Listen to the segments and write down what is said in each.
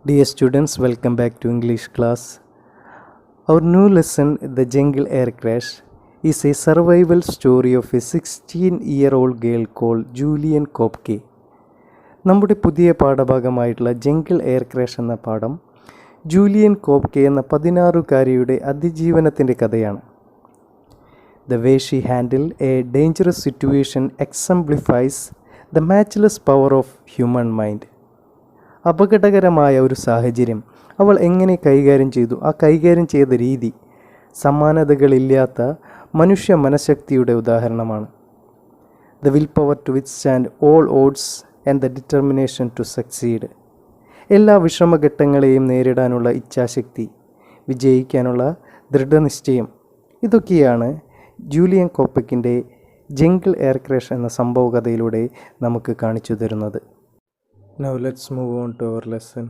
Dear students, welcome back to English class. Our new lesson, The Jungle Air Crash, is a survival story of a 16-year-old girl called Julian Kopke. നമ്മുടെ പുതിയ പാഠഭാഗമായിട്ടുള്ള jungle air crash എന്ന പാഠം Julian കോപ്കെ എന്ന 16-കാരിയുടെ അതിജീവനത്തിൻ്റെ കഥയാണ്. The way she handled a dangerous situation exemplifies the matchless power of human mind. അപകടകരമായ ഒരു സാഹചര്യം അവൾ എങ്ങനെ കൈകാര്യം ചെയ്തു, ആ കൈകാര്യം ചെയ്ത രീതി സമാനതകളില്ലാത്ത മനുഷ്യ മനഃശക്തിയുടെ ഉദാഹരണമാണ്. The willpower to withstand all odds and the determination to succeed. എല്ലാ വിഷമഘട്ടങ്ങളെയും നേരിടാനുള്ള ഇച്ഛാശക്തി, വിജയിക്കാനുള്ള ദൃഢനിശ്ചയം, ഇതൊക്കെയാണ് ജൂലിയൻ കോപ്പക്കിൻ്റെ ജംഗിൾ എയർ ക്രാഷ് എന്ന സംഭവകഥയിലൂടെ നമുക്ക് കാണിച്ചു തരുന്നത്. Now let's move on to our lesson.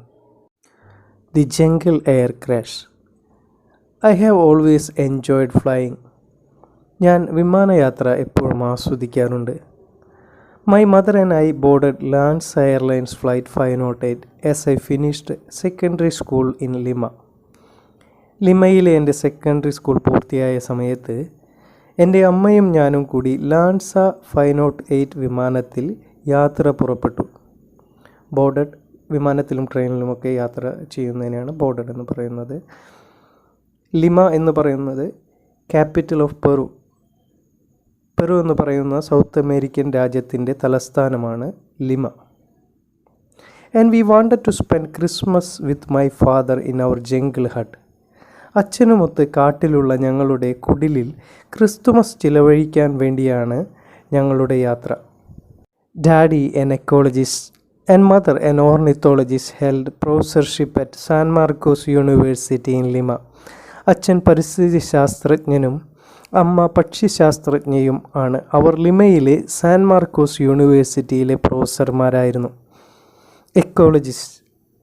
The Jungle Air Crash. I have always enjoyed flying. ഞാൻ വിമാനയാത്ര എപ്പോഴും ആസ്വദിക്കാറുണ്ട്. My mother and I boarded Lance Airlines Flight 508 as I finished secondary school in Lima. ലിമയിലെ എൻ്റെ secondary school പൂർത്തിയായ സമയത്ത് എൻ്റെ അമ്മയും ഞാനും കൂടി ലാൻസ 508 വിമാനത്തിൽ യാത്ര പുറപ്പെട്ടു. ബോർഡഡ്, വിമാനത്തിലും ട്രെയിനിലുമൊക്കെ യാത്ര ചെയ്യുന്നതിനാണ് ബോർഡഡ് എന്ന് പറയുന്നത്. ലിമ എന്ന് പറയുന്നത് ക്യാപിറ്റൽ ഓഫ് പെറു. പെറു എന്ന് പറയുന്ന സൗത്ത് അമേരിക്കൻ രാജ്യത്തിൻ്റെ തലസ്ഥാനമാണ് Lima. And we wanted to spend Christmas with my father in our jungle hut. അച്ഛനുമൊത്ത് കാട്ടിലുള്ള ഞങ്ങളുടെ കുടിലിൽ ക്രിസ്തുമസ് ചിലവഴിക്കാൻ വേണ്ടിയാണ് ഞങ്ങളുടെ യാത്ര. Daddy an ecologist and mother an ornithologist held professorship at San Marcos University in Lima. അച്ഛൻ പരിസ്ഥിതി ശാസ്ത്രജ്ഞനും അമ്മ പക്ഷിശാസ്ത്രജ്ഞയും ആണ്. അവർ ലിമയിലെ സാൻ മാർക്കോസ് യൂണിവേഴ്സിറ്റിയിലെ പ്രൊഫസർമാരായിരുന്നു. Ecologist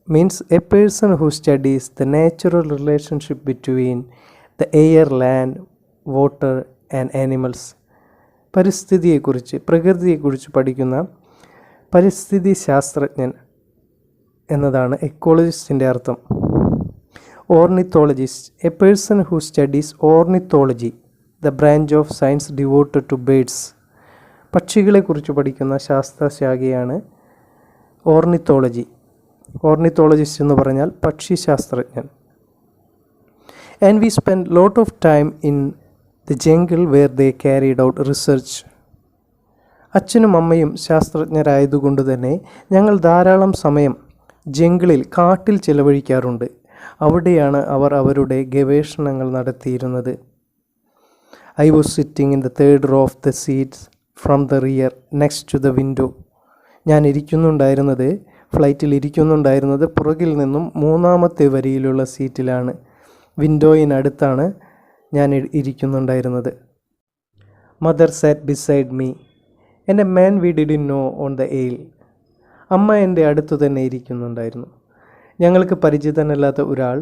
means a person who studies the natural relationship between the air, land, water and animals. പരിസ്ഥിതിയെക്കുറിച്ച്, പ്രകൃതിയെക്കുറിച്ച് പഠിക്കുന്ന പരിസ്ഥിതി ശാസ്ത്രജ്ഞൻ എന്നതാണ് എക്കോളജിസ്റ്റിൻ്റെ അർത്ഥം. Ornithologist, a person who studies ornithology, the branch of science devoted to birds. പക്ഷികളെക്കുറിച്ച് പഠിക്കുന്ന ശാസ്ത്രശാഖയാണ് ഓർണിത്തോളജി. ഓർണിത്തോളജിസ്റ്റ് എന്ന് പറഞ്ഞാൽ പക്ഷിശാസ്ത്രജ്ഞൻ. And we spend lot of time in the jungle where they carried out research. അച്ഛനും അമ്മയും ശാസ്ത്രജ്ഞരായതുകൊണ്ട് തന്നെ ഞങ്ങൾ ധാരാളം സമയം ജംഗിളിൽ, കാട്ടിൽ ചിലവഴിക്കാറുണ്ട്. അവിടെയാണ് അവർ അവരുടെ ഗവേഷണങ്ങൾ നടത്തിയിരുന്നത്. I was sitting in the third row of the seats from the rear next to the window. ഞാൻ ഫ്ലൈറ്റിൽ ഇരിക്കുന്നുണ്ടായിരുന്നത് പുറകിൽ നിന്നും 3ാമത്തെ വരിയിലുള്ള സീറ്റിലാണ്. വിൻഡോയിനടുത്താണ് ഞാൻ ഇരിക്കുന്നുണ്ടായിരുന്നത്. Mother sat beside me and a man we didn't know on the aisle. അമ്മ എൻ്റെ അടുത്തു തന്നെ ഇരിക്കുന്നുണ്ടായിരുന്നു. ഞങ്ങൾക്ക് പരിചിതനല്ലാത്ത ഒരാൾ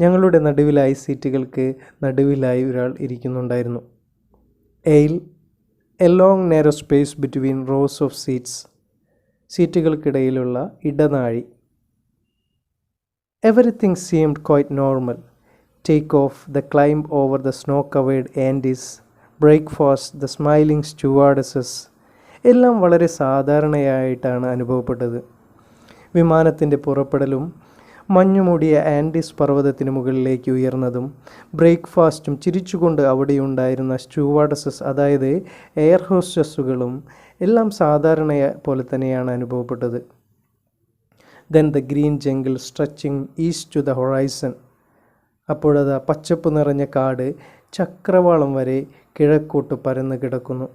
ഞങ്ങളുടെ നടുവിലായി, സീറ്റുകൾക്ക് നടുവിലായി ഒരാൾ ഇരിക്കുന്നുണ്ടായിരുന്നു. Aisle, a long narrow space between rows of seats. സീറ്റുകൾക്കിടയിലുള്ള ഇടനാഴി. Everything seemed quite normal. Take off, the climb over the snow covered Andes, breakfast, the smiling stewardesses. എല്ലാം വളരെ സാധാരണയായിട്ടാണ് അനുഭവപ്പെട്ടത്. വിമാനത്തിൻ്റെ പുറപ്പെടലും മഞ്ഞുമൂടിയ ആൻഡീസ് പർവ്വതത്തിന് മുകളിലേക്ക് ഉയർന്നതും ബ്രേക്ക്ഫാസ്റ്റും ചിരിച്ചുകൊണ്ട് അവിടെയുണ്ടായിരുന്ന സ്റ്റുവാർഡസസ്, അതായത് എയർ ഹോസ്റ്റസുകളും എല്ലാം സാധാരണ പോലെ തന്നെയാണ് അനുഭവപ്പെട്ടത്. Then the green jungle stretching east to the horizon. അപ്പോഴത് പച്ചപ്പ് നിറഞ്ഞ കാട് ചക്രവാളം വരെ കിഴക്കോട്ട് പരന്നു കിടക്കുന്നു.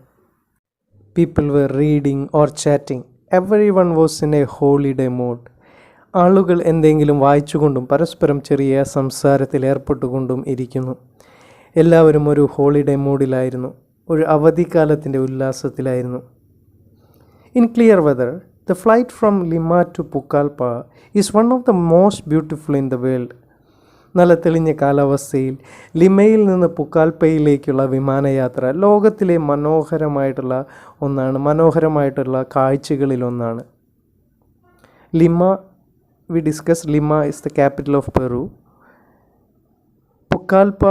People were reading or chatting. Everyone was in a holiday mood. ആളുകൾ എന്തെങ്കിലും വായിച്ചുകൊണ്ടും പരസ്പരം ചെറിയ സംസാരത്തിൽ ഏർപ്പെട്ടുകൊണ്ടും ഇരിക്കുന്നു. എല്ലാവരും ഒരു ഹോളിഡേ മൂഡിലായിരുന്നു, ഒരു അവധിക്കാലത്തിൻ്റെ ഉല്ലാസത്തിലായിരുന്നു. In clear weather, the flight from Lima to Pucallpa is one of the most beautiful in the world. നല്ല തെളിഞ്ഞ കാലാവസ്ഥയിൽ ലിമയിൽ നിന്ന് പുക്കാൽപ്പയിലേക്കുള്ള വിമാനയാത്ര ലോകത്തിലെ മനോഹരമായിട്ടുള്ള കാഴ്ചകളിലൊന്നാണ്. ലിമ we discussed Lima is the capital of Peru. Pucallpa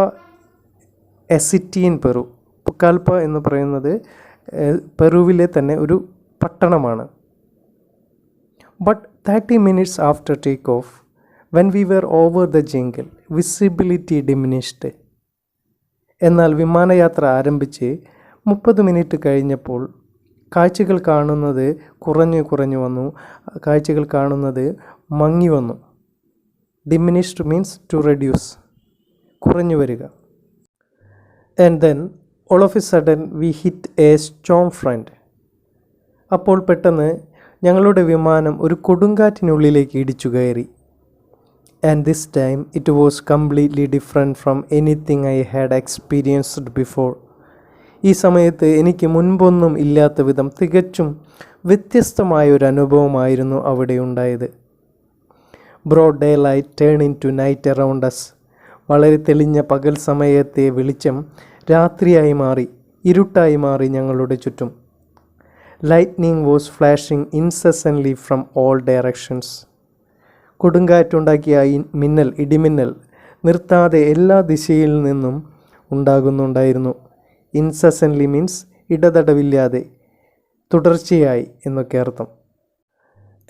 a city in Peru. Pucallpa എന്ന് പറയുന്നത് പെറുവിലെ തന്നെ ഒരു പട്ടണമാണ്. But 30 minutes after take off, when we were over the jungle, visibility diminished. എന്നാൽ വിമാനയാത്ര ആരംഭിച്ച് 30 മിനിറ്റ് കഴിഞ്ഞപ്പോൾ കാഴ്ചകൾ കാണുന്നത് കുറഞ്ഞു വന്നു. കാഴ്ചകൾ കാണുന്നത് മങ്ങി വന്നു. ഡിമിനിഷ്ഡ് മീൻസ് ടു റെഡ്യൂസ്, കുറഞ്ഞു വരിക. And then all of a sudden we hit a storm front. അപ്പോൾ പെട്ടെന്ന് ഞങ്ങളുടെ വിമാനം ഒരു കൊടുങ്കാറ്റിനുള്ളിലേക്ക് ഇടിച്ചു കയറി. And this time it was completely different from anything I had experienced before. ഈ സമയത്ത് എനിക്ക് മുൻപൊന്നും ഇല്ലാത്ത വിധം തികച്ചും വ്യത്യസ്തമായൊരു അനുഭവമായിരുന്നു അവിടെ ഉണ്ടായത്. Broad daylight turn into night around us. വളരെ തെളിഞ്ഞ പകൽ സമയത്തെ വെളിച്ചം രാത്രിയായി മാറി, ഇരുട്ടായി മാറി ഞങ്ങളുടെ ചുറ്റും. Lightning was flashing incessantly from all directions. കൊടുങ്കാറ്റുണ്ടാക്കിയ ഇടിമിന്നൽ നിർത്താതെ എല്ലാ ദിശയിൽ നിന്നും ഉണ്ടാകുന്നുണ്ടായിരുന്നു. ഇൻസെസൻ്റ്ലി മീൻസ് ഇടതടവില്ലാതെ, തുടർച്ചയായി എന്നൊക്കെ അർത്ഥം.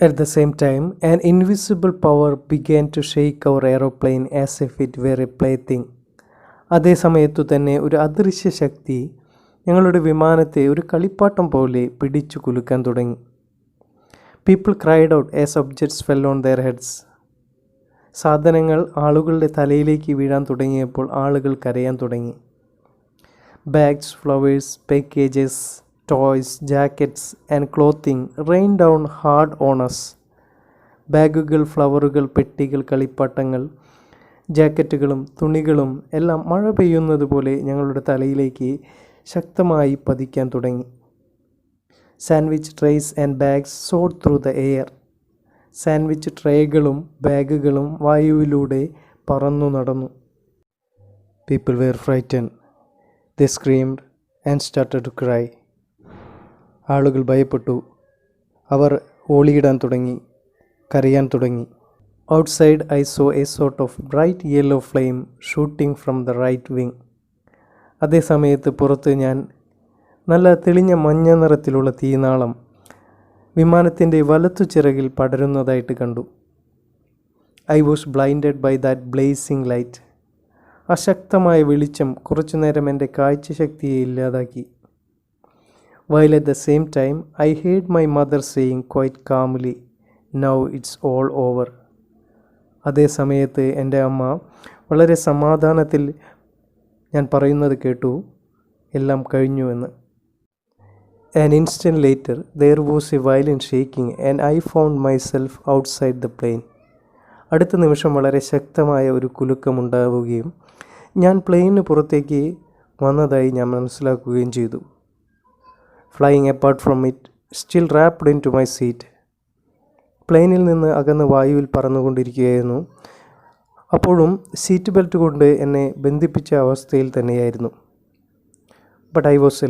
At the same time, an invisible power began to shake our aeroplane as if it were a plaything. അതേ സമയത്തു തന്നെ ഒരു അദൃശ്യ ശക്തി ഞങ്ങളുടെ വിമാനത്തെ ഒരു കളിപ്പാട്ടം പോലെ പിടിച്ചു കുലുക്കാൻ തുടങ്ങി. People cried out as objects fell on their heads. സാധനങ്ങൾ ആളുകളുടെ തലയിലേക്ക് വീഴാൻ തുടങ്ങിയപ്പോൾ ആളുകൾ കരയാൻ തുടങ്ങി. Bags, flowers, packages, toys, jackets and clothing rained down hard on us. ബാഗുകൾ, ഫ്ലവറുകൾ, പെട്ടികൾ, കളിപ്പാട്ടങ്ങൾ, ജാക്കറ്റുകളും തുണികളും എല്ലാം മഴ പെയ്യുന്നത് പോലെ ഞങ്ങളുടെ തലയിലേക്ക് ശക്തമായി പതിക്കാൻ തുടങ്ങി. Sandwich trays and bags soared through the air. സാൻഡ്വിച്ച് ട്രേകളും ബാഗുകളും വായുവിലൂടെ പറന്നു നടന്നു. People were frightened. They screamed and started to cry. ആളുകൾ ഭയപ്പെട്ടു. അവർ ഓളിയിടാൻ തുടങ്ങി, കരയാൻ തുടങ്ങി. Outside I saw a sort of bright yellow flame shooting from the right wing. അതേ സമയത്ത് പുറത്ത് ഞാൻ നല്ല തെളിഞ്ഞ മഞ്ഞ നിറത്തിലുള്ള തീനാളം വിമാനത്തിൻ്റെ വലത്തു ചിറകിൽ പടരുന്നതായിട്ട് കണ്ടു. I was blinded by that blazing light. അശക്തമായ വെളിച്ചം കുറച്ചുനേരം എൻ്റെ കാഴ്ചശക്തിയെ ഇല്ലാതാക്കി. While at the same time I heard my mother saying quite calmly, "Now it's all over." അതേ സമയത്ത് എൻ്റെ അമ്മ വളരെ സമാധാനത്തിൽ ഞാൻ പറയുന്നത് കേട്ടു, എല്ലാം കഴിഞ്ഞു എന്ന്. An instant later there was a violent shaking and I found myself outside the plane. അടുത്ത നിമിഷം വളരെ ശക്തമായ ഒരു കുലുക്കമുണ്ടാവുകയും ഞാൻ പ്ലെയിനിന് പുറത്തേക്ക് വന്നതായി ഞാൻ മനസ്സിലാക്കുകയും ചെയ്തു. Flying apart from it, still wrapped into my seat. പ്ലെയിനിൽ നിന്ന് അകന്ന് വായുവിൽ പറന്നുകൊണ്ടിരിക്കുകയായിരുന്നു. അപ്പോഴും സീറ്റ് ബെൽറ്റ് കൊണ്ട് എന്നെ ബന്ധിപ്പിച്ച അവസ്ഥയിൽ തന്നെയായിരുന്നു. But I was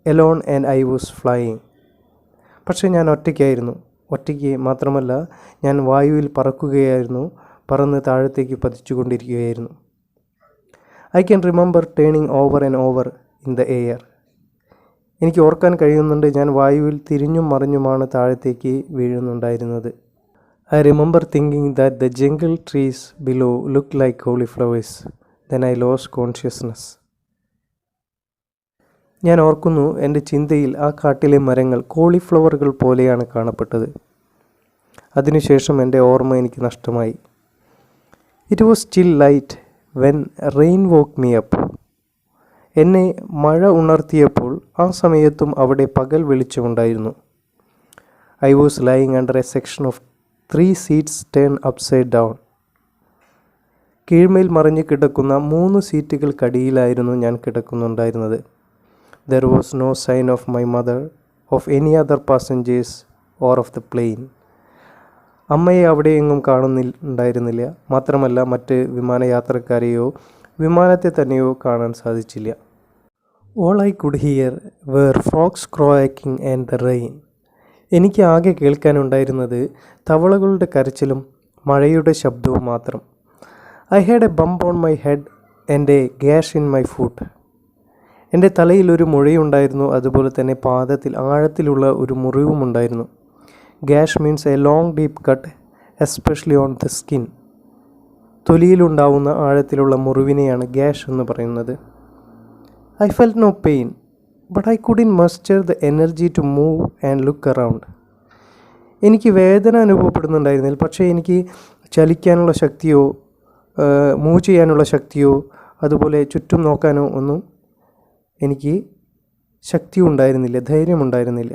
alone and I was flying. പക്ഷേ ഞാൻ ഒറ്റയ്ക്കായിരുന്നു. ഒറ്റയ്ക്ക് മാത്രമല്ല, ഞാൻ വായുവിൽ പറക്കുകയായിരുന്നു, പറന്ന് താഴത്തേക്ക് പതിച്ചുകൊണ്ടിരിക്കുകയായിരുന്നു. I can remember turning over and over in the air. എനിക്ക് ഓർക്കാൻ കഴിയുന്നുണ്ട്, ഞാൻ വായുവിൽ തിരിഞ്ഞും മറിഞ്ഞുമാണ് താഴത്തേക്ക് വീഴുന്നുണ്ടായിരുന്നത്. I remember thinking that the jungle trees below look like cauliflowers. Then I lost consciousness. ഞാൻ ഓർക്കുന്നു, എൻ്റെ ചിന്തയിൽ ആ കാട്ടിലെ മരങ്ങൾ കോളിഫ്ലവറുകൾ പോലെയാണ് കാണപ്പെട്ടത്. അതിനുശേഷം എൻ്റെ ഓർമ്മ എനിക്ക് നഷ്ടമായി. It was still light when rain woke me up. എന്നെ മഴ ഉണർത്തിയപ്പോൾ ആ സമയത്തും അവിടെ പകൽ വെളിച്ചമുണ്ടായിരുന്നു. I was lying under a section of 3 seats turn upside down. കീഴ്മേൽ മറിഞ്ഞ് കിടക്കുന്ന 3 സീറ്റുകൾക്കടിയിലായിരുന്നു ഞാൻ കിടക്കുന്നുണ്ടായിരുന്നത്. There was no sign of my mother, of any other passengers or of the plane. അമ്മയെ അവിടെയെങ്ങും കാണുന്നുണ്ടായിരുന്നില്ല. മാത്രമല്ല, മറ്റ് വിമാനയാത്രക്കാരെയോ വിമാനത്തെ തന്നെയോ കാണാൻ സാധിച്ചില്ല. All I could hear were frogs croaking and the rain. എനിക്ക് ആകെ കേൾക്കാനുണ്ടായിരുന്നത് തവളകളുടെ കരച്ചിലും മഴയുടെ ശബ്ദവും മാത്രം. I had a bump on my head and a gash in my foot. എൻ്റെ തലയിൽ ഒരു മുഴയുണ്ടായിരുന്നു, അതുപോലെ തന്നെ പാദത്തിൽ ആഴത്തിലുള്ള ഒരു മുറിവുമുണ്ടായിരുന്നു. Gash means a long deep cut especially on the skin. തൊലിയിലുണ്ടാവുന്ന ആഴത്തിലുള്ള മുറിവിനെയാണ് ഗ്യാഷ് എന്ന് പറയുന്നത്. I felt no pain but I couldn't muster the energy to move and look around. എനിക്ക് വേദന അനുഭവപ്പെടുന്നുണ്ടായിരുന്നില്ല, പക്ഷേ എനിക്ക് ചലിക്കാനുള്ള ശക്തിയോ മൂവ് ചെയ്യാനുള്ള ശക്തിയോ അതുപോലെ ചുറ്റും നോക്കാനോ ഒന്നും എനിക്ക് ശക്തി ഉണ്ടായിരുന്നില്ല, ധൈര്യമുണ്ടായിരുന്നില്ല.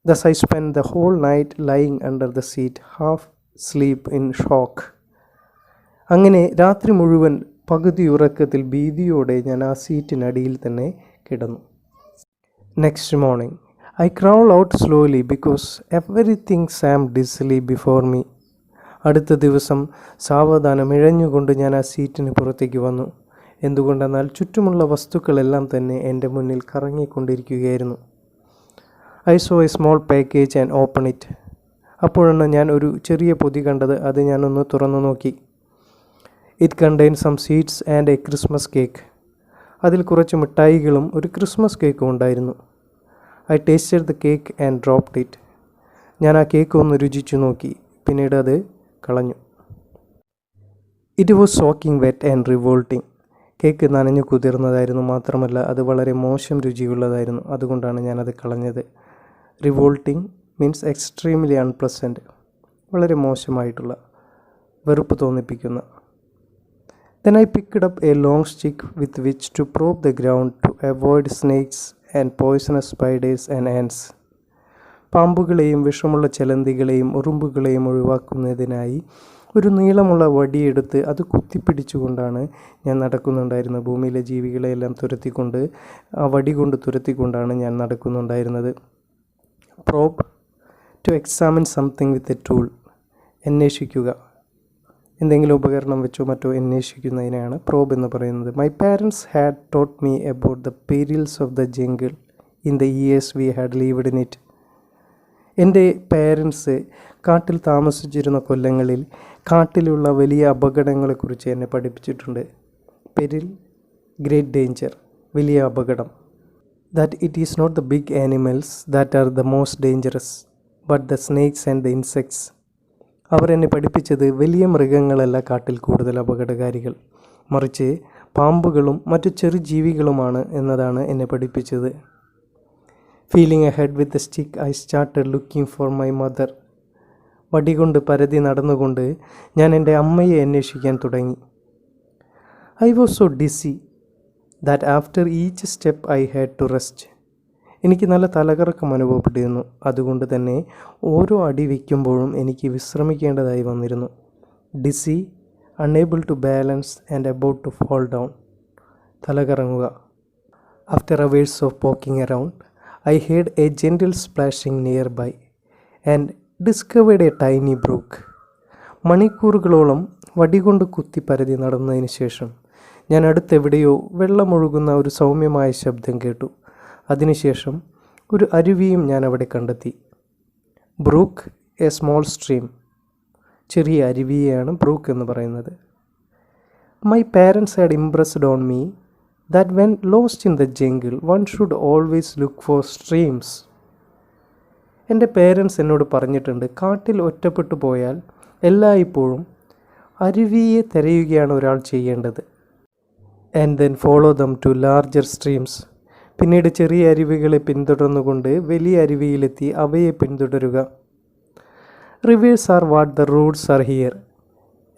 Thus I spent the whole night lying under the seat, half asleep in shock. അങ്ങനെ രാത്രി മുഴുവൻ പകുതി ഉറക്കത്തിൽ ഭീതിയോടെ ഞാൻ ആ സീറ്റിനടിയിൽ തന്നെ കിടന്നു. Next morning I crawl out slowly because everything swam dizzily before me. അടുത്ത ദിവസം സാവധാനം ഇഴഞ്ഞുകൊണ്ട് ഞാൻ ആ സീറ്റിന് പുറത്തേക്ക് വന്നു. എന്തുകൊണ്ടെന്നാൽ ചുറ്റുമുള്ള വസ്തുക്കളെല്ലാം തന്നെ എൻ്റെ മുന്നിൽ കറങ്ങിക്കൊണ്ടിരിക്കുകയായിരുന്നു. I saw a small package and open it. അപ്പോഴാണ് ഞാൻ ഒരു ചെറിയ പൊതി കണ്ടത്. അത് ഞാനൊന്ന് തുറന്നു നോക്കി. It contain some sweets and a Christmas cake. അതിൽ കുറച്ച് മിഠായികളും ഒരു ക്രിസ്മസ് കേക്കും ഉണ്ടായിരുന്നു. I tasted the cake and dropped it. ഞാൻ ആ കേക്ക് ഒന്ന് രുചിച്ചു നോക്കി, പിന്നീട് അത് കളഞ്ഞു. It was soaking wet and revolting. Cake നനഞ്ഞു കുതിർന്നതായിരുന്നു, മാത്രമല്ല അത് വളരെ മോശം രുചിയുള്ളതായിരുന്നു. അതുകൊണ്ടാണ് ഞാനത് കളഞ്ഞത്. റിവോൾട്ടിങ് മീൻസ് എക്സ്ട്രീംലി അൺപ്ലസൻറ്റ്, വളരെ മോശമായിട്ടുള്ള, വെറുപ്പ് തോന്നിപ്പിക്കുന്ന. Then I picked up a long stick with which to probe the ground to avoid snakes and poisonous spiders and ants. പാമ്പുകളെയും വിഷമുള്ള ചെലന്തികളെയും ഉറുമ്പുകളെയും ഒഴിവാക്കുന്നതിനായി ഒരു നീളമുള്ള വടിയെടുത്ത് അത് കുത്തിപ്പിടിച്ചുകൊണ്ടാണ് ഞാൻ നടക്കുന്നുണ്ടായിരുന്നത്. ഭൂമിയിലെ ജീവികളെയെല്ലാം തുരത്തിക്കൊണ്ട് ആ വടി കൊണ്ട് തുരത്തിക്കൊണ്ടാണ് ഞാൻ നടക്കുന്നുണ്ടായിരുന്നത്. Probe to examine something with a tool. അന്വേഷിക്കുക, എന്തെങ്കിലും ഉപകരണം വെച്ചോ മറ്റോ അന്വേഷിക്കുന്നതിനാണ് പ്രോബ് എന്ന് പറയുന്നത്. My parents had taught me about the perils of the jungle in the years we had lived in it. എൻ്റെ പേരൻസ് കാട്ടിൽ താമസിച്ചിരുന്ന കൊല്ലങ്ങളിൽ കാട്ടിലുള്ള വലിയ അപകടങ്ങളെക്കുറിച്ച് എന്നെ പഠിപ്പിച്ചിട്ടുണ്ട്. പെരിൽ, ഗ്രേറ്റ് ഡേഞ്ചർ, വലിയ അപകടം. That it is not the big animals that are the most dangerous but the snakes and the insects. അവർ എന്നെ പഠിപ്പിച്ചത് വലിയ മൃഗങ്ങളല്ല കാട്ടിൽ കൂടുതൽ അപകടകാരികൾ, മറിച്ച് പാമ്പുകളും മറ്റു ചെറു ജീവികളുമാണ് എന്നതാണ് എന്നെ പഠിപ്പിച്ചത്. Feeling ahead with a stick I started looking for my mother. വടികൊണ്ട് പരതി നടന്നുകൊണ്ട് ഞാൻ എൻ്റെ അമ്മയെ അന്വേഷിക്കാൻ തുടങ്ങി. I was so dizzy that after each step I had to rest. എനിക്ക് നല്ല തലകറക്കം അനുഭവപ്പെട്ടിരുന്നു. അതുകൊണ്ട് തന്നെ ഓരോ അടി വയ്ക്കുമ്പോഴും എനിക്ക് വിശ്രമിക്കേണ്ടതായി വന്നിരുന്നു. Dizzy, unable to balance and about to fall down. തലകറങ്ങുക. After hours of poking around I heard a gentle splashing nearby and discovered a tiny brook. മണിക്കൂറുകളോളം വടികൊണ്ട് കുത്തി പരതി നടന്നതിന് ശേഷം ഞാൻ അടുത്തെവിടെയോ വെള്ളമൊഴുകുന്ന ഒരു സൗമ്യമായ ശബ്ദം കേട്ടു. അതിനുശേഷം ഒരു അരുവിയും ഞാൻ അവിടെ കണ്ടെത്തി. Brook, A small stream. ചെറിയ അരുവിയെയാണ് ബ്രൂക്ക് എന്ന് പറയുന്നത്. My parents had impressed on me that when lost in the jungle one should always look for streams. എൻ്റെ പേരൻസ് എന്നോട് പറഞ്ഞിട്ടുണ്ട്, കാട്ടിൽ ഒറ്റപ്പെട്ടു പോയാൽ എല്ലായ്പ്പോഴും അരുവിയെ തിരയുകയാണ് ഒരാൾ ചെയ്യേണ്ടത്. And then follow them to larger streams. പിന്നീട് ചെറിയ അരുവികളെ പിന്തുടർന്നുകൊണ്ട് വലിയ അരുവിയിലെത്തി അവയെ പിന്തുടരുക. Rivers are what the routes are here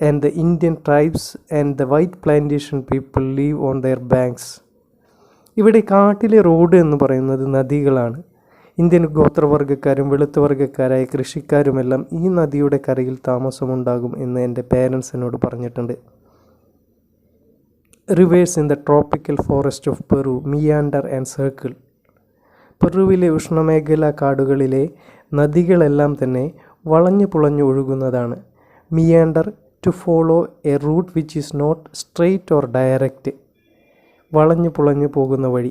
and the Indian tribes and the white plantation people live on their banks. ഇവിടെ കാട്ടിലെ റോഡ് എന്ന് പറയുന്നത് നദികളാണ്. ഇന്ത്യൻ ഗോത്രവർഗ്ഗക്കാരും വെളുത്ത വർഗ്ഗക്കാരായ കൃഷിക്കാരുമെല്ലാം ഈ നദിയുടെ കരയിൽ താമസമുണ്ടാകും എന്ന് എൻ്റെ പേരൻസ് എന്നോട് പറഞ്ഞിട്ടുണ്ട്. Rivers in the tropical forest of Peru meander and circle. പെറുവിലെ ഉഷ്ണമേഖലാ കാടുകളിലെ നദികളെല്ലാം തന്നെ വളഞ്ഞു പുളഞ്ഞു ഒഴുകുന്നതാണ്. Meander, to follow a route which is not straight or direct. വളഞ്ഞു പുളഞ്ഞു പോകുന്ന വഴി.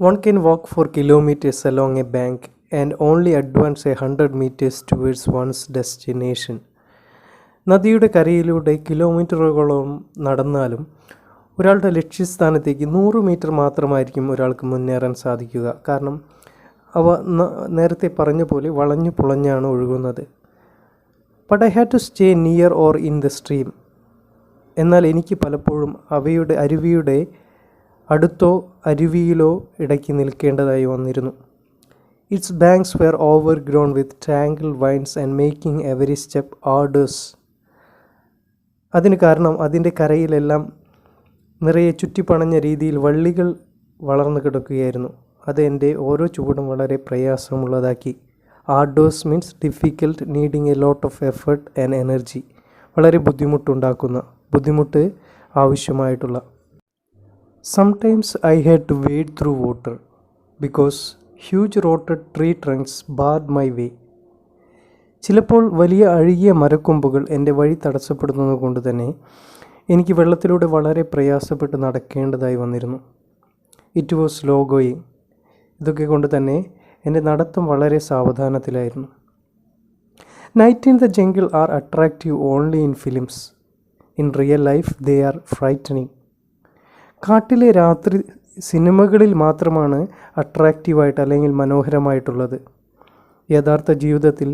One can walk for kilometers along a bank and only advance 100 meters towards one's destination. നദിയുടെ കരയിലൂടെ കിലോമീറ്ററുകളോളം നടന്നാലും ഒരാളുടെ ലക്ഷ്യസ്ഥാനത്തേക്ക് 100 മീറ്റർ മാത്രമായിരിക്കും ഒരാൾക്ക് മുന്നേറാൻ സാധിക്കുക. കാരണം അവ നേരത്തെ പറഞ്ഞ പോലെ വളഞ്ഞു പുളഞ്ഞാണ് ഒഴുകുന്നത്. But I had to stay near or in the stream. എന്നാൽ എനിക്ക് പലപ്പോഴും അരുവിയുടെ അടുത്തോ അരുവിയിലോ ഇടയ്ക്ക് നിൽക്കേണ്ടതായി വന്നിരുന്നു. Its banks were overgrown with tangle vines and making every step arduous. അതിന് കാരണം അതിൻ്റെ കരയിലെല്ലാം നിറയെ ചുറ്റിപ്പണഞ്ഞ രീതിയിൽ വള്ളികൾ വളർന്നു കിടക്കുകയായിരുന്നു. അത് എൻ്റെ ഓരോ ചുവടും വളരെ പ്രയാസമുള്ളതാക്കി. Arduous means difficult, needing a lot of effort and energy. വളരെ ബുദ്ധിമുട്ട് ആവശ്യമായിട്ടുള്ള. Sometimes I had to wade through water because huge rotted tree trunks barred my way. ചിലപ്പോൾ വലിയ അഴുകിയ മരക്കൊമ്പുകൾ എൻ്റെ വഴി തടസ്സപ്പെടുന്നത് കൊണ്ട് തന്നെ എനിക്ക് വെള്ളത്തിലൂടെ വളരെ പ്രയാസപ്പെട്ട് നടക്കേണ്ടതായി വന്നിരുന്നു. It was slow going. ഇതൊക്കെ കൊണ്ട് തന്നെ എൻ്റെ നടത്തം വളരെ സാവധാനത്തിലായിരുന്നു. Night in the jungle are attractive only in films. In real life they are frightening. കാട്ടിലെ രാത്രി സിനിമകളിൽ മാത്രമാണ് അട്രാക്റ്റീവായിട്ട് അല്ലെങ്കിൽ മനോഹരമായിട്ടുള്ളത്. യഥാർത്ഥ ജീവിതത്തിൽ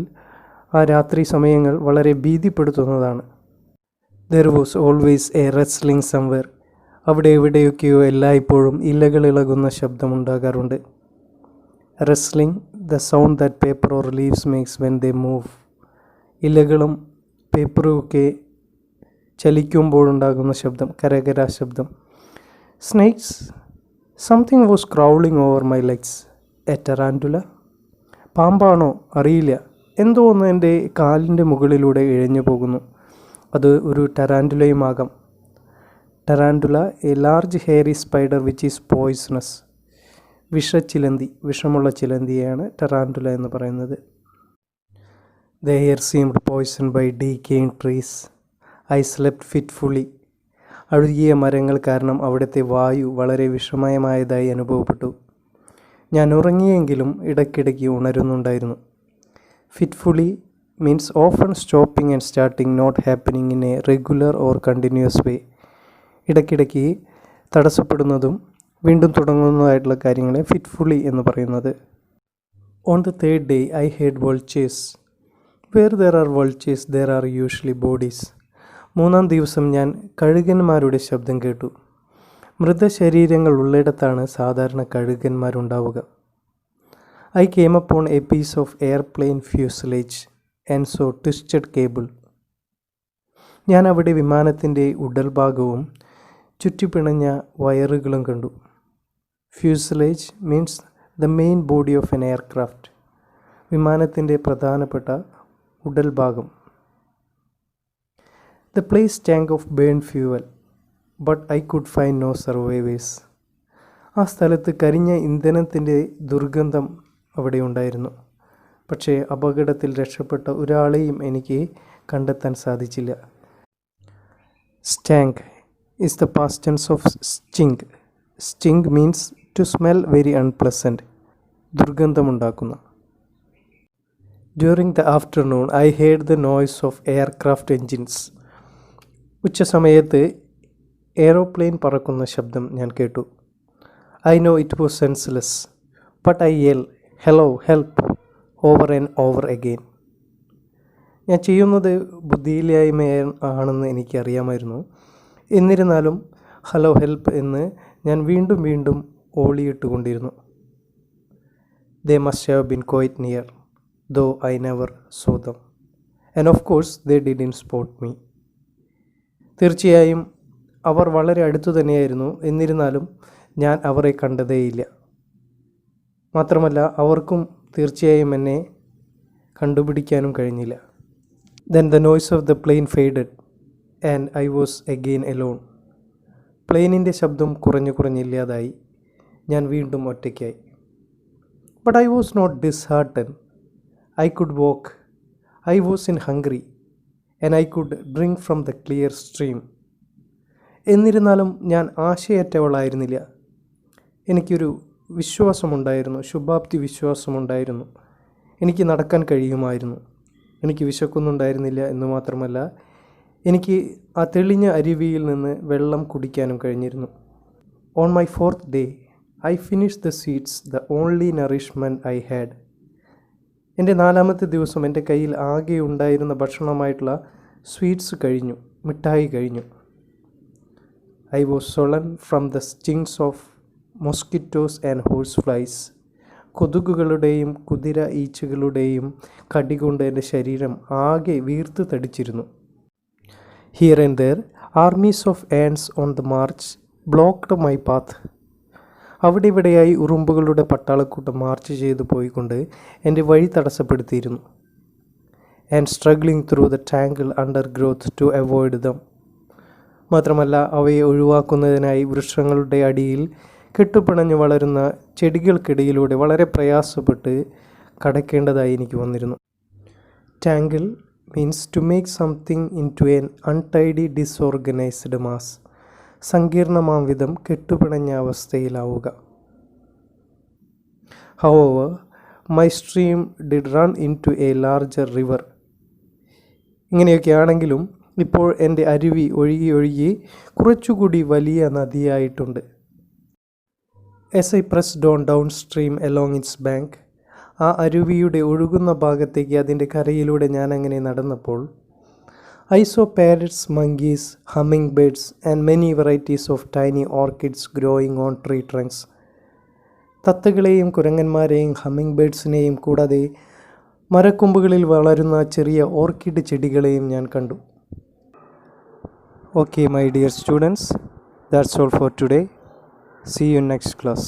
ആ രാത്രി സമയങ്ങൾ വളരെ ഭീതിപ്പെടുത്തുന്നതാണ്. There was always a rustling somewhere. അവിടെ എവിടെയൊക്കെയോ എല്ലായ്പ്പോഴും ഇലകൾ ഇളകുന്ന ശബ്ദമുണ്ടാകാറുണ്ട്. Rustling, the sound that paper or leaves makes when they move. ഇലകളും പേപ്പറും ഒക്കെ ചലിക്കുമ്പോഴുണ്ടാകുന്ന ശബ്ദം, കരകര ശബ്ദം. Snakes, something was crawling over my legs. A tarantula. പാമ്പാണോ അറിയില്ല, എന്തോ ഒന്ന് എൻ്റെ കാലിൻ്റെ മുകളിലൂടെ ഇഴഞ്ഞു പോകുന്നു. അത് ഒരു ടെറാൻറ്റുലയുമാകാം. Tarantula, a large hairy spider which is poisonous. വിഷമുള്ള ചിലന്തിയാണ് ടെറാൻറ്റുല എന്ന് പറയുന്നത്. The air seemed poison by decaying trees. I slept fitfully. അഴുകിയ മരങ്ങൾ കാരണം അവിടുത്തെ വായു വളരെ വിഷമയമായതായി അനുഭവപ്പെട്ടു. ഞാൻ ഉറങ്ങിയെങ്കിലും ഇടയ്ക്കിടയ്ക്ക് ഉണരുന്നുണ്ടായിരുന്നു. Fitfully means often stopping and starting, not happening in a regular or continuous way. ഇടയ്ക്കിടയ്ക്ക് തടസ്സപ്പെടുന്നതും വീണ്ടും തുടങ്ങുന്നതായിട്ടുള്ള കാര്യങ്ങളെ ഫിറ്റ്ഫുള്ളി എന്ന് പറയുന്നത്. On the third day I heard vultures. Where there are vultures there are usually bodies. 3-ാം ദിവസം ഞാൻ കഴുകന്മാരുടെ ശബ്ദം കേട്ടു. മൃതശരീരങ്ങൾ ഉള്ളിടത്താണ് സാധാരണ കഴുകന്മാരുണ്ടാവുക. I came upon a piece of airplane fuselage and saw twisted cable. ഞാൻ അവിടെ വിമാനത്തിൻ്റെ ഉടൽഭാഗവും ചുറ്റിപ്പിണഞ്ഞ വയറുകളും കണ്ടു. Fuselage means the main body of an aircraft. വിമാനത്തിൻ്റെ പ്രധാനപ്പെട്ട ഉടൽഭാഗം. The place stank of burn fuel but I could find no survivors. ആ സ്ഥലത്ത് കരിഞ്ഞ ഇന്ധനത്തിൻ്റെ ദുർഗന്ധം അവിടെ ഉണ്ടായിരുന്നു. പക്ഷേ അപകടത്തിൽ രക്ഷപ്പെട്ട ഒരാളെയും എനിക്ക് കണ്ടെത്താൻ സാധിച്ചില്ല. stank is the past tense of sting. Sting means to smell very unpleasant. ദുർഗന്ധമുണ്ടാക്കുന്ന. During the afternoon, I heard the noise of aircraft engines. ഉച്ചസമയത്ത് എയ്റോപ്ലെയിൻ പറക്കുന്ന ശബ്ദം ഞാൻ കേട്ടു. I know it was senseless, but I yelled, "Hello, help," over and over again. ഞാൻ ചെയ്യുന്നത് ബുദ്ധിയില്ലായ്മ ആണെന്ന് എനിക്കറിയാമായിരുന്നു. എന്നിരുന്നാലും ഹലോ ഹെൽപ്പ് എന്ന് ഞാൻ വീണ്ടും വീണ്ടും ഓളിയിട്ടുകൊണ്ടിരുന്നു. They must have been quite near, though I never saw them. And of course, they didn't spot me. തീർച്ചയായും അവർ വളരെ അടുത്തു തന്നെയായിരുന്നു. എന്നിരുന്നാലും ഞാൻ അവരെ കണ്ടതേയില്ല. മാത്രമല്ല അവർക്കും തീർച്ചയായും എന്നെ കണ്ടുപിടിക്കാനും കഴിഞ്ഞില്ല. Then the noise of the plane faded and I was again alone. പ്ലെയിനിൻ്റെ ശബ്ദം കുറഞ്ഞില്ലാതായി. ഞാൻ വീണ്ടും ഒറ്റയ്ക്കായി. But I was not disheartened. I could walk. I wasn't hungry and I could drink from the clear stream. എന്നിരുന്നാലും ഞാൻ ആശയറ്റവളായിരുന്നില്ല. എനിക്കൊരു വിശ്വാസമുണ്ടായിരുന്നു, ശുഭാപ്തി വിശ്വാസമുണ്ടായിരുന്നു. എനിക്ക് നടക്കാൻ കഴിയുമായിരുന്നു. എനിക്ക് വിശക്കുന്നുണ്ടായിരുന്നില്ല എന്ന് മാത്രമല്ല എനിക്ക് ആ തെളിഞ്ഞ അരുവിയിൽ നിന്ന് വെള്ളം കുടിക്കാനും കഴിഞ്ഞിരുന്നു. On my 4th day, I finished the sweets, the only nourishment I had. എൻ്റെ 4ാമത്തെ ദിവസം എൻ്റെ കയ്യിൽ ആകെ ഉണ്ടായിരുന്ന ഭക്ഷണമായിട്ടുള്ള സ്വീറ്റ്സ് കഴിഞ്ഞു, മിഠായി കഴിഞ്ഞു. I was swollen from the stings of mosquitoes and horseflies. കൊതുകുകളുടെയും കുതിര ഈച്ചകളുടെയും കടികൊണ്ട് എൻ്റെ ശരീരം ആകെ വീർത്ത് തടിച്ചിരുന്നു. Here and there, armies of ants on the march blocked my path. അവിടെ ഇവിടെയായി ഉറുമ്പുകളുടെ പട്ടാളക്കൂട്ടം മാർച്ച് ചെയ്തു പോയിക്കൊണ്ട് എൻ്റെ വഴി തടസ്സപ്പെടുത്തിയിരുന്നു. And struggling through the tangle undergrowth to avoid them. മാത്രമല്ല അവയെ ഒഴിവാക്കുന്നതിനായി വൃക്ഷങ്ങളുടെ അടിയിൽ കെട്ടുപിണഞ്ഞു വളരുന്ന ചെടികൾക്കിടയിലൂടെ വളരെ പ്രയാസപ്പെട്ട് കടക്കേണ്ടതായി എനിക്ക് വന്നിരുന്നു. Tangle means to make something into an untidy disorganised mass. സങ്കീർണമാം വിധം കെട്ടുപിണഞ്ഞ അവസ്ഥയിലാവുക. However, my stream did run into a larger river. ഇങ്ങനെയൊക്കെയാണെങ്കിലും ഇപ്പോൾ എൻ്റെ അരുവി ഒഴുകി കുറച്ചുകൂടി വലിയ നദിയായിട്ടുണ്ട്. As I pressed on downstream along its bank, ആ അരുവിയുടെ ഒഴുകുന്ന ഭാഗത്തേക്ക് അതിൻ്റെ കരയിലൂടെ ഞാൻ അങ്ങനെ നടന്നപ്പോൾ I saw parrots, monkeys, hummingbirds and many varieties of tiny orchids growing on tree trunks. തത്തകളെയും കുരങ്ങന്മാരെയും ഹമ്മിങ് ബേഡ്സിനെയും കൂടാതെ മരക്കൊമ്പുകളിൽ വളരുന്ന ചെറിയ ഓർക്കിഡ് ചെടികളെയും ഞാൻ കണ്ടു. Okay, my dear students, that's all for today. See you in next class.